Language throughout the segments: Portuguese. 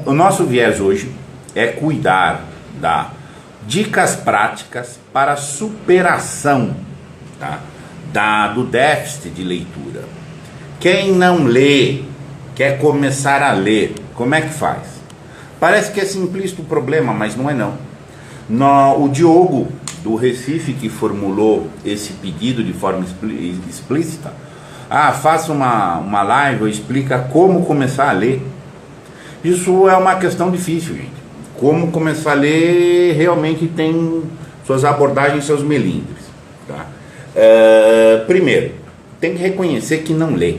o nosso viés hoje é cuidar das dicas práticas para a superação, tá? Do déficit de leitura. Quem não lê, quer começar a ler, como é que faz? Parece que é simplista o problema, mas não é não. O Diogo do Recife, que formulou esse pedido de forma explícita, faça uma live ou explica como começar a ler. Isso é uma questão difícil, gente. Como começar a ler realmente tem suas abordagens, seus melindres, tá? Primeiro, tem que reconhecer que não lê.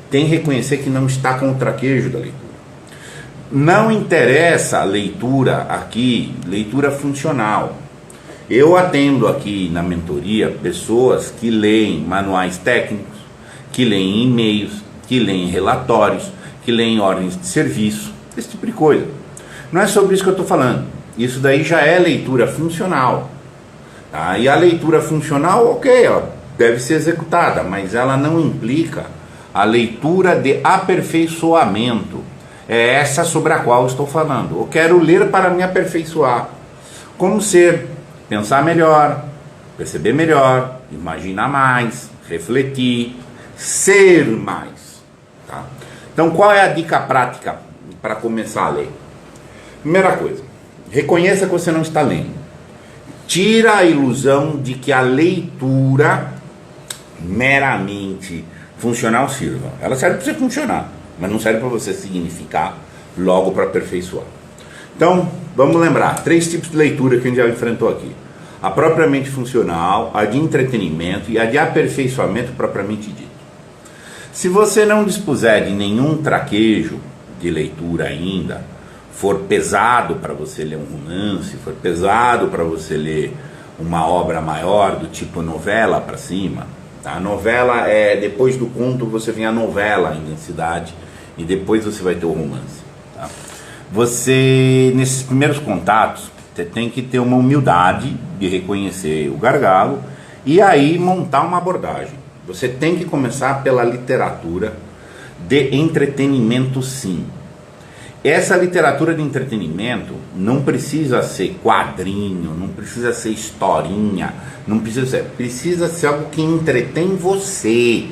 Tem que reconhecer que não está com o traquejo da leitura. Não interessa a leitura aqui, leitura funcional. Eu atendo aqui na mentoria pessoas que leem manuais técnicos, que leem e-mails, que leem relatórios, que leem ordens de serviço, esse tipo de coisa. Não é sobre isso que eu estou falando. Isso daí já é leitura funcional. Tá? E a leitura funcional, ok, ó, deve ser executada, mas ela não implica a leitura de aperfeiçoamento. É essa sobre a qual eu estou falando. Eu quero ler para me aperfeiçoar. Como ser? Pensar melhor, perceber melhor, imaginar mais, refletir, ser mais. Tá? Então, qual é a dica prática para começar a ler? Primeira coisa, reconheça que você não está lendo. Tira a ilusão de que a leitura meramente funcional sirva. Ela serve para você funcionar, mas não serve para você significar logo para aperfeiçoar. Então, vamos lembrar, 3 tipos de leitura que a gente já enfrentou aqui. A propriamente funcional, a de entretenimento e a de aperfeiçoamento propriamente dito. Se você não dispuser de nenhum traquejo de leitura ainda, for pesado para você ler um romance, for pesado para você ler uma obra maior do tipo novela para cima, tá? A novela é, depois do conto você vem a novela em densidade e depois você vai ter o romance, tá? Você, nesses primeiros contatos, você tem que ter uma humildade de reconhecer o gargalo e aí montar uma abordagem. Você tem que começar pela literatura de entretenimento, sim. Essa literatura de entretenimento não precisa ser quadrinho, não precisa ser historinha, precisa ser algo que entretém você.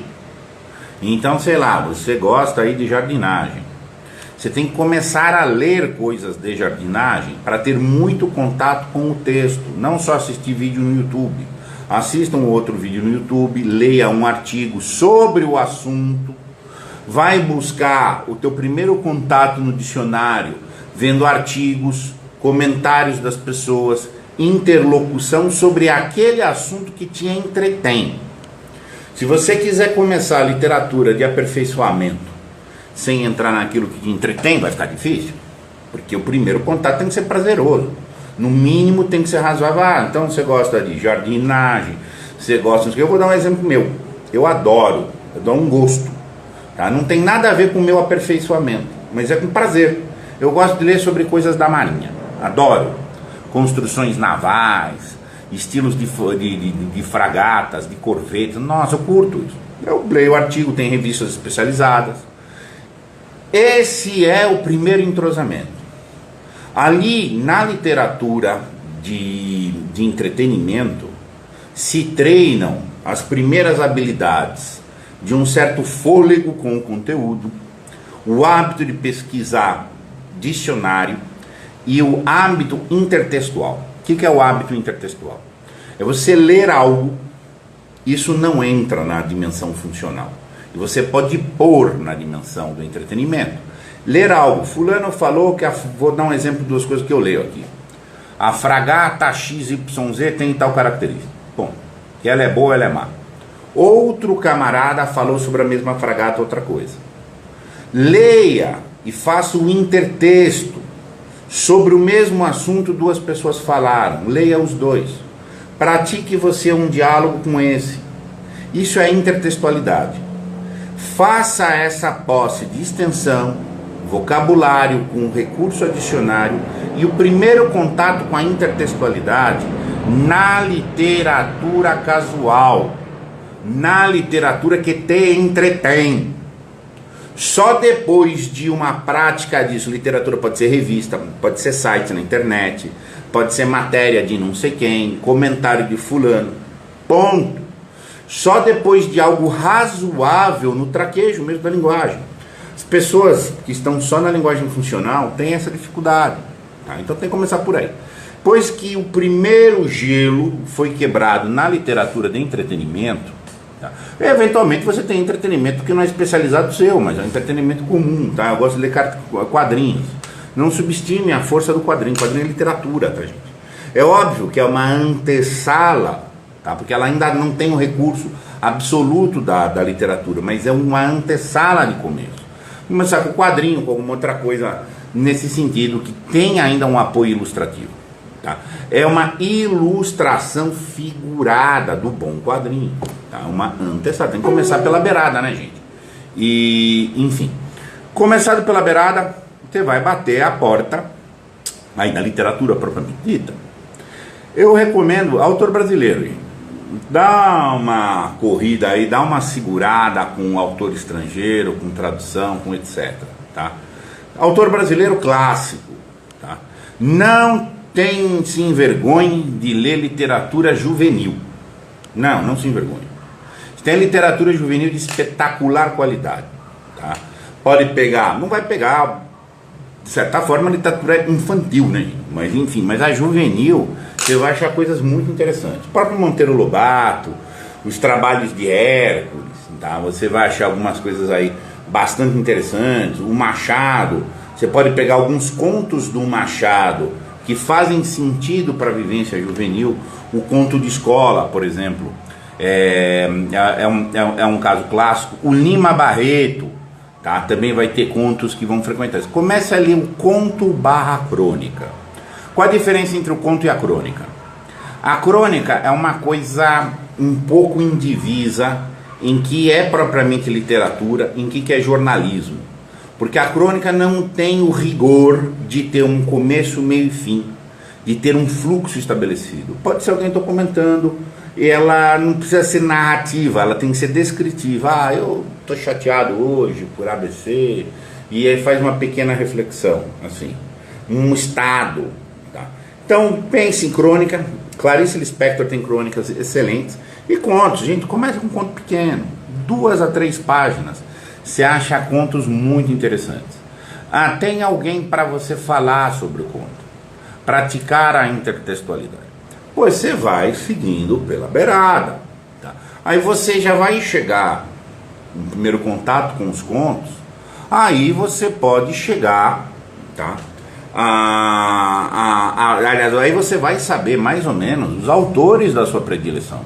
Então, sei lá, você gosta aí de jardinagem. Você tem que começar a ler coisas de jardinagem para ter muito contato com o texto, não só assistir vídeo no YouTube. Assista um outro vídeo no YouTube, leia um artigo sobre o assunto, vai buscar o teu primeiro contato no dicionário, vendo artigos, comentários das pessoas, interlocução sobre aquele assunto que te entretém. Se você quiser começar a literatura de aperfeiçoamento sem entrar naquilo que te entretém, vai ficar difícil, porque o primeiro contato tem que ser prazeroso, no mínimo tem que ser razoável. Então você gosta de jardinagem, você gosta, eu vou dar um exemplo meu, eu adoro, eu dou um gosto, tá? Não tem nada a ver com o meu aperfeiçoamento, mas é com prazer. Eu gosto de ler sobre coisas da marinha, adoro construções navais, estilos de fragatas, de corvetas, nossa, eu curto isso. Eu leio o artigo, tem revistas especializadas. Esse é o primeiro entrosamento. Ali, na literatura de entretenimento, se treinam as primeiras habilidades de um certo fôlego com o conteúdo, o hábito de pesquisar dicionário e o hábito intertextual. O que é o hábito intertextual? É você ler algo, isso não entra na dimensão funcional. E você pode pôr na dimensão do entretenimento. Ler algo. Fulano falou que... Vou dar um exemplo de 2 coisas que eu leio aqui. A fragata XYZ tem tal característica. Bom, que ela é boa, ela é má. Outro camarada falou sobre a mesma fragata outra coisa. Leia e faça o intertexto. Sobre o mesmo assunto 2 pessoas falaram. Leia os 2. Pratique você um diálogo com esse. Isso é intertextualidade. Faça essa posse de extensão, vocabulário com recurso adicionário e o primeiro contato com a intertextualidade na literatura casual, na literatura que te entretém. Só depois de uma prática disso, literatura pode ser revista, pode ser site na internet, pode ser matéria de não sei quem, comentário de fulano, ponto. Só depois de algo razoável no traquejo mesmo da linguagem. As pessoas que estão só na linguagem funcional têm essa dificuldade, tá? Então tem que começar por aí. Pois que o primeiro gelo foi quebrado na literatura de entretenimento, tá? Eventualmente você tem entretenimento que não é especializado seu, mas é um entretenimento comum, tá? Eu gosto de ler quadrinhos. Não subestime a força do quadrinho. Quadrinho é literatura, tá, gente? É óbvio que é uma antessala, tá? Porque ela ainda não tem o recurso absoluto da literatura, mas é uma antessala de começo. Começar com o quadrinho, com alguma outra coisa nesse sentido, que tem ainda um apoio ilustrativo, tá? É uma ilustração figurada do bom quadrinho, tá? Uma antessala. Tem que começar pela beirada, né, gente? E, enfim, começado pela beirada, você vai bater a porta aí na literatura propriamente dita. Eu recomendo autor brasileiro, gente. Dá uma corrida aí, dá uma segurada com autor estrangeiro, com tradução, com etc, tá? Autor brasileiro clássico, tá? Não se envergonhe de ler literatura juvenil. Não se envergonhe. Tem literatura juvenil de espetacular qualidade, tá? Pode pegar, não vai pegar, de certa forma, a literatura infantil, né? Mas enfim, mas a juvenil, você vai achar coisas muito interessantes. O próprio Monteiro Lobato, os trabalhos de Hércules, tá? Você vai achar algumas coisas aí bastante interessantes. O Machado, você pode pegar alguns contos do Machado que fazem sentido para a vivência juvenil. O conto de escola, por exemplo, é um caso clássico. O Lima Barreto, tá? Também vai ter contos que vão frequentar. Comece a ler o conto barra crônica. Qual a diferença entre o conto e a crônica? A crônica é uma coisa um pouco indivisa, em que é propriamente literatura, em que é jornalismo. Porque a crônica não tem o rigor de ter um começo, meio e fim, de ter um fluxo estabelecido. Pode ser alguém documentando, ela não precisa ser narrativa, ela tem que ser descritiva. Eu estou chateado hoje por ABC, e aí faz uma pequena reflexão, assim, um estado. Tá? Então pense em crônica. Clarice Lispector tem crônicas excelentes. E contos, gente, começa com um conto pequeno, 2 a 3 páginas. Você acha contos muito interessantes. Tem alguém para você falar sobre o conto, praticar a intertextualidade. Pois você vai seguindo pela beirada, tá? Aí você já vai chegar no primeiro contato com os contos. Aí você pode chegar, tá? Aliás, aí você vai saber mais ou menos os autores da sua predileção.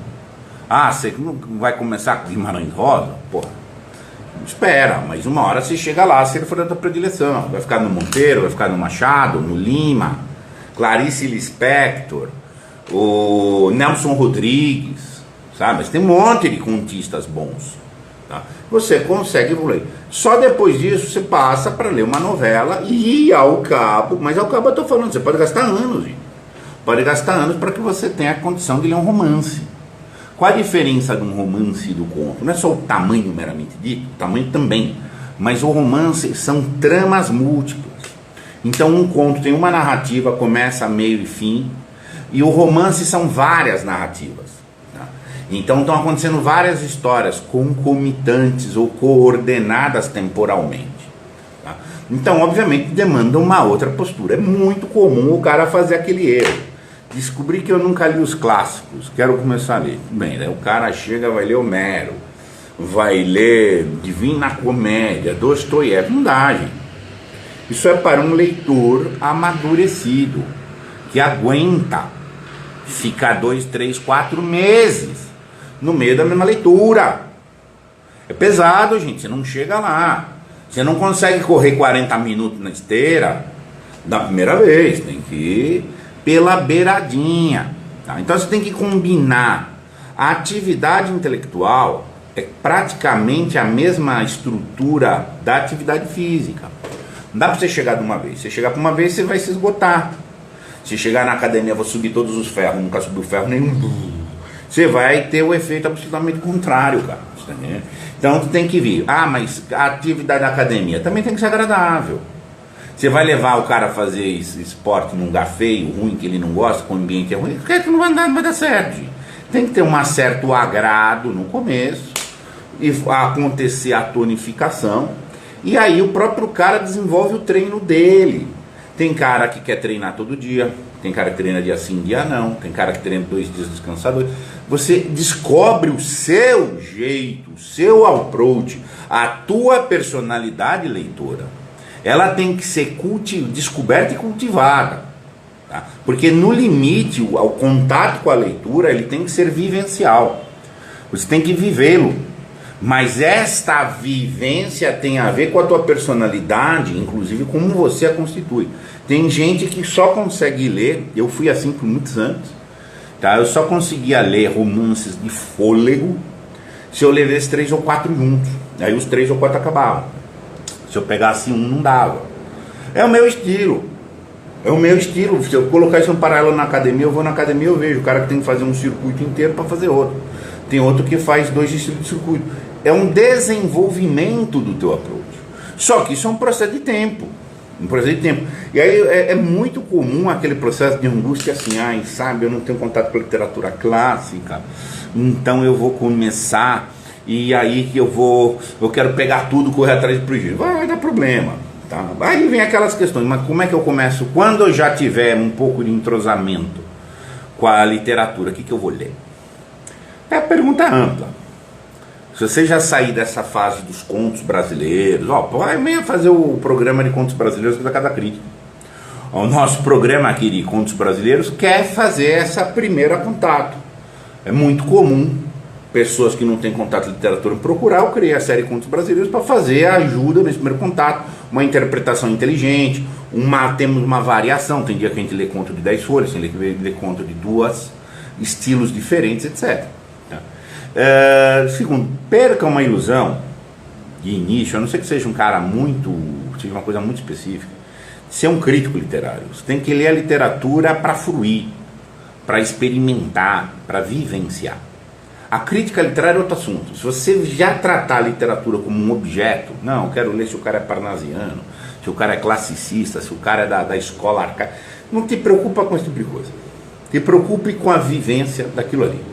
Você não vai começar com Guimarães Rosa? Porra, espera, mas uma hora você chega lá, se ele for da tua predileção. Vai ficar no Monteiro, vai ficar no Machado, no Lima, Clarice Lispector, o Nelson Rodrigues, sabe? Mas tem um monte de contistas bons, tá? Você consegue ler. Só depois disso você passa para ler uma novela e ao cabo, mas ao cabo eu estou falando, você pode gastar anos, gente. Pode gastar anos para que você tenha a condição de ler um romance. Qual a diferença de um romance e do conto? Não é só o tamanho meramente dito, o tamanho também, mas o romance são tramas múltiplas. Então um conto tem uma narrativa, começa, meio e fim, e o romance são várias narrativas. Então estão acontecendo várias histórias concomitantes ou coordenadas temporalmente, tá? Então obviamente demanda uma outra postura. É muito comum o cara fazer aquele erro. Descobri que eu nunca li os clássicos, quero começar a ler. Bem, daí o cara chega, vai ler Homero, vai ler Divina Comédia, Dostoiévski. Não dá, gente. Isso é para um leitor amadurecido, que aguenta ficar 2, 3, 4 meses no meio da mesma leitura. É pesado, gente, você não chega lá. Você não consegue correr 40 minutos na esteira da primeira vez, tem que ir pela beiradinha, tá? Então você tem que combinar. A atividade intelectual é praticamente a mesma estrutura da atividade física. Não dá para você chegar de uma vez. Se chegar para uma vez, você vai se esgotar. Se chegar na academia, vou subir todos os ferros, nunca subiu ferro nenhum, você vai ter o efeito absolutamente contrário, cara. Então tu tem que vir. Ah, mas a atividade da academia também tem que ser agradável. Você vai levar o cara a fazer esporte num lugar feio, ruim, que ele não gosta, com o ambiente é ruim, porque não vai andar, não vai dar certo. Gente. Tem que ter um certo agrado no começo, e acontecer a tonificação, e aí o próprio cara desenvolve o treino dele. Tem cara que quer treinar todo dia, tem cara que treina dia sim, dia não, tem cara que treina 2 dias descansador. Você descobre o seu jeito, o seu approach, a tua personalidade leitora. Ela tem que ser descoberta e cultivada, tá? Porque no limite, o contato com a leitura, ele tem que ser vivencial. Você tem que vivê-lo. Mas esta vivência tem a ver com a tua personalidade, inclusive como você a constitui. Tem gente que só consegue ler, eu fui assim por muitos anos, tá? Eu só conseguia ler romances de fôlego se eu lesse 3 ou 4 juntos. Aí os 3 ou 4 acabavam. Se eu pegasse um, não dava. É o meu estilo. É o meu estilo. Se eu colocar isso em paralelo na academia, eu vou na academia e eu vejo o cara que tem que fazer um circuito inteiro para fazer outro. Tem outro que faz 2 estilos de circuito. É um desenvolvimento do teu approach. Só que isso é um processo de tempo. Um processo de tempo. E aí é muito comum aquele processo de angústia assim, ai, sabe, eu não tenho contato com a literatura clássica, então eu vou começar, e aí que eu quero pegar tudo, correr atrás de prejuízo. Vai dar problema. Tá? Aí vem aquelas questões, mas como é que eu começo? Quando eu já tiver um pouco de entrosamento com a literatura, o que eu vou ler? É a pergunta ampla. Se você já sair dessa fase dos contos brasileiros, vai mesmo fazer o programa de contos brasileiros da Casa Crítica. O nosso programa aqui de contos brasileiros quer fazer essa primeira contato. É muito comum pessoas que não têm contato com literatura procurar. Eu criei a série Contos Brasileiros para fazer a ajuda nesse primeiro contato, uma interpretação inteligente, temos uma variação. Tem dia que a gente lê conto de 10 folhas, tem dia que lê conto de 2 estilos diferentes, etc. Segundo, perca uma ilusão de início, a não ser que seja um cara seja uma coisa muito específica, ser um crítico literário. Você tem que ler a literatura para fruir, para experimentar, para vivenciar. A crítica literária é outro assunto. Se você já tratar a literatura como um objeto, não, eu quero ler se o cara é parnasiano, se o cara é classicista, se o cara é da escola arcaica, não te preocupa com esse tipo de coisa. Te preocupe com a vivência daquilo ali.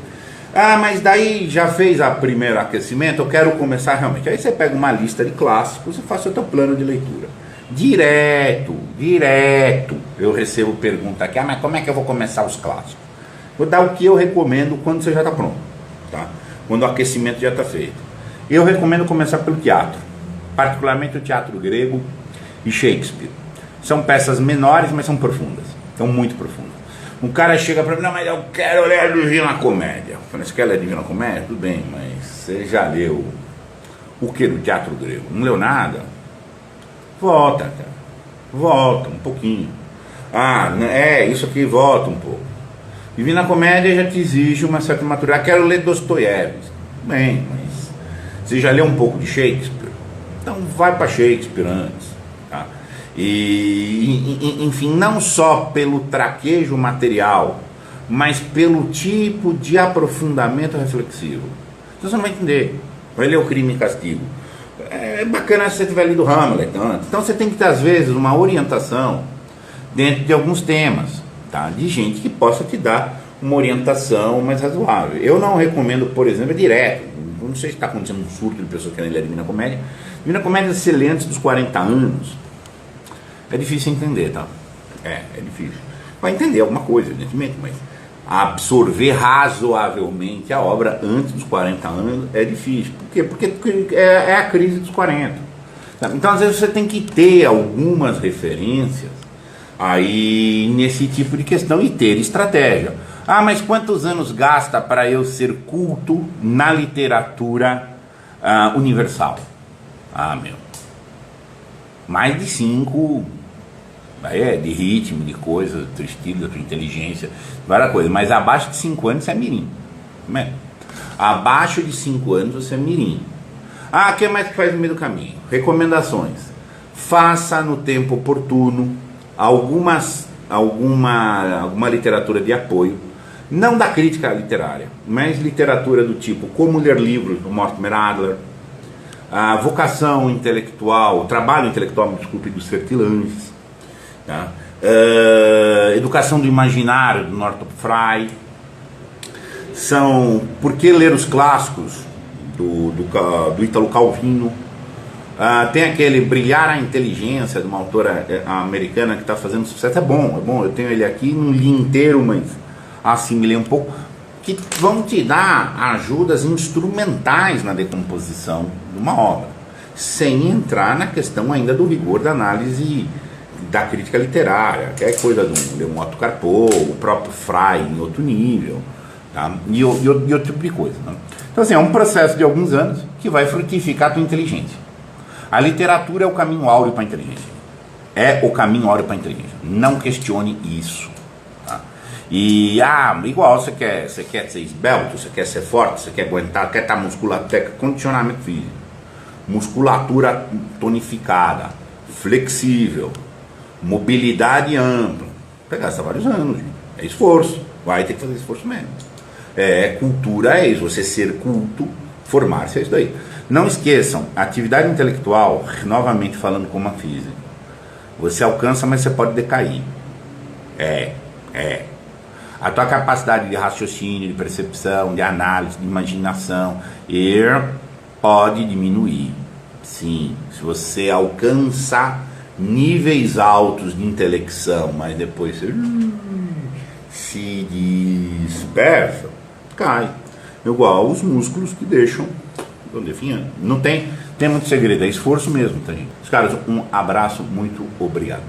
Ah, mas daí já fez o primeiro aquecimento, eu quero começar realmente. Aí você pega uma lista de clássicos e faz o teu plano de leitura. Direto, eu recebo pergunta aqui, mas como é que eu vou começar os clássicos? Vou dar o que eu recomendo quando você já está pronto, tá? Quando o aquecimento já está feito. Eu recomendo começar pelo teatro, particularmente o teatro grego e Shakespeare. São peças menores, mas são profundas, são muito profundas. Um cara chega para mim, não, mas eu quero ler a Divina Comédia. Eu falei, você quer ler a Divina Comédia? Tudo bem, mas você já leu o que do teatro grego? Não leu nada? Volta, cara. Volta um pouquinho. Isso aqui, volta um pouco. Divina Comédia já te exige uma certa maturidade. Quero ler Dostoiévski. Bem, mas você já leu um pouco de Shakespeare? Então vai para Shakespeare antes. Tá? Enfim, não só pelo traquejo material, mas pelo tipo de aprofundamento reflexivo. Então você não vai entender. Vai ler o Crime e Castigo. É bacana se você tiver lido Hamlet antes. Então você tem que ter, às vezes, uma orientação dentro de alguns temas, tá? De gente que possa te dar uma orientação mais razoável. Eu não recomendo, por exemplo, direto. Não sei se está acontecendo um surto de pessoas que querem ler a Divina Comédia. Divina Comédia se lê antes dos 40 anos. É difícil entender, tá? É difícil. Vai entender alguma coisa, evidentemente, mas absorver razoavelmente a obra antes dos 40 anos é difícil. Por quê? Porque é a crise dos 40. Tá? Então, às vezes, você tem que ter algumas referências aí nesse tipo de questão e ter estratégia. Ah, mas quantos anos gasta para eu ser culto na literatura universal? Mais de 5, de ritmo, de coisa, do teu estilo, da tua inteligência, várias coisas, mas abaixo de 5 anos você é mirim. Abaixo de 5 anos você é mirim. O que mais que faz no meio do caminho? Recomendações. Faça no tempo oportuno alguma literatura de apoio, não da crítica literária, mas literatura do tipo Como Ler Livros, do Mortimer Adler, a vocação intelectual, o trabalho intelectual, me desculpe, dos Fertilanges, tá? Educação do imaginário, do Northrop Frye. São Por que ler os clássicos, do Ítalo Calvino. Tem aquele Brilhar a Inteligência, de uma autora americana que está fazendo sucesso. É bom, eu tenho ele aqui, não li inteiro, mas assimilei um pouco, que vão te dar ajudas instrumentais na decomposição de uma obra, sem entrar na questão ainda do rigor da análise da crítica literária, que é coisa do Otto Carpo, o próprio Frey em outro nível, tá? e outro tipo de coisa, né? Então assim, é um processo de alguns anos que vai frutificar a tua inteligência. A literatura é o caminho áureo para a inteligência. É o caminho áureo para a inteligência. Não questione isso. Tá? E, igual você quer ser esbelto, você quer ser forte, você quer aguentar, quer estar musculatura, condicionamento físico, musculatura tonificada, flexível, mobilidade ampla. Vai gastar vários anos, gente. É esforço. Vai ter que fazer esforço mesmo. Cultura é isso. Você ser culto, formar-se é isso daí. Não esqueçam, a atividade intelectual, novamente falando como a física, você alcança, mas você pode decair. A tua capacidade de raciocínio, de percepção, de análise, de imaginação, pode diminuir. Sim, se você alcança níveis altos de intelecção, mas depois você se dispersa, cai. Igual os músculos que deixam definhando. Não tem muito segredo, é esforço mesmo, tá, gente? Os caras, um abraço, muito obrigado.